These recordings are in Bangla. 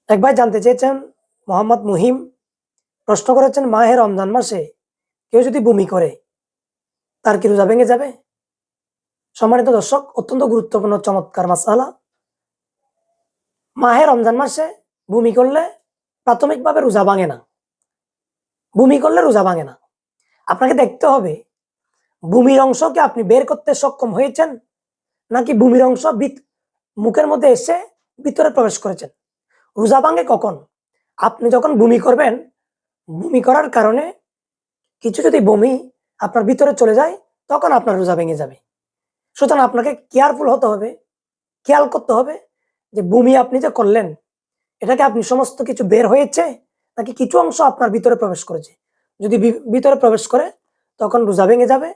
এক ভাই জানতে চেয়েছেন, মোহাম্মদ মুহিম প্রশ্ন করেছেন, মাহে রমজান মাসে কেউ যদি বমি করে তার কি রোজা ভেঙে যাবে? সম্মানিত দর্শক, অত্যন্ত গুরুত্বপূর্ণ চমৎকার মাসআলা। মাহে রমজান মাসে বমি করলে প্রাথমিকভাবে রোজা ভাঙে না। বমি করলে রোজা ভাঙে না। আপনাকে দেখতে হবে বমির অংশকে আপনি বের করতে সক্ষম হয়েছেন নাকি বমির অংশ মুখের মধ্যে এসে ভিতরে প্রবেশ করেছেন। রোজা ভাঙে কখন? আপনি যখন বমি করবেন, বমি করার কারণে কিছু যদি বমি আপনার ভিতরে চলে যায়, তখন আপনার রোজা ভেঙে যাবে। সুতরাং আপনাকে কেয়ারফুল হতে হবে, খেয়াল করতে হবে যে বমি আপনি যে করলেন, এটাকে আপনি সমস্ত কিছু বের হয়েছে নাকি কিছু অংশ আপনার ভিতরে প্রবেশ করেছে। যদি ভিতরে প্রবেশ করে তখন রোজা ভেঙে যাবে,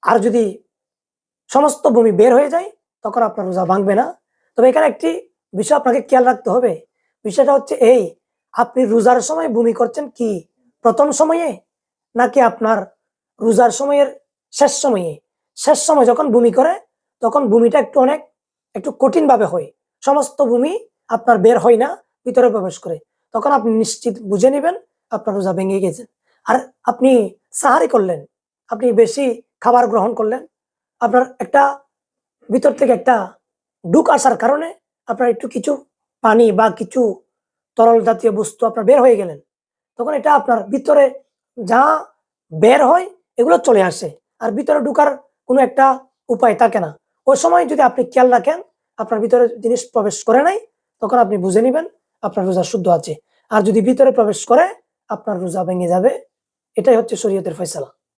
আর যদি সমস্ত বমি বের হয়ে যায় তখন আপনার রোজা ভাঙবে না। তবে এখানে একটি বিষয় আপনাকে খেয়াল রাখতে হবে। বিষয়টা হচ্ছে এই, আপনি রোজার সময় বমি করছেন কি প্রথম সময়ে নাকি আপনার রোজার সময়ের শেষ সময়ে? শেষ সময় যখন বমি করে তখন বমিটা একটু কঠিন ভাবে হয়, সমস্ত বমি আপনার বের হয় না, ভিতরে প্রবেশ করে। তখন আপনি নিশ্চিত বুঝে নেবেন আপনার রোজা ভেঙে গেছে। আর আপনি সাহারি করলেন, আপনি বেশি খাবার গ্রহণ করলেন, আপনার একটা ভিতর থেকে একটা ঢুক আসার কারণে আপনার একটু কিছু পানি বা কিছু তরল জাতীয় বস্তু আপনার বের হয়ে গেলেন, তখন এটা আপনার ভিতরে যা বের হয় এগুলো চলে আসে, আর ভিতরে ঢুকার কোনো একটা উপায় থাকে না। ওই সময় যদি আপনি খেয়াল রাখেন আপনার ভিতরে জিনিস প্রবেশ করে নাই, তখন আপনি বুঝে নেবেন আপনার রোজা শুদ্ধ আছে। আর যদি ভিতরে প্রবেশ করে আপনার রোজা ভেঙে যাবে। এটাই হচ্ছে শরীয়তের ফয়সালা।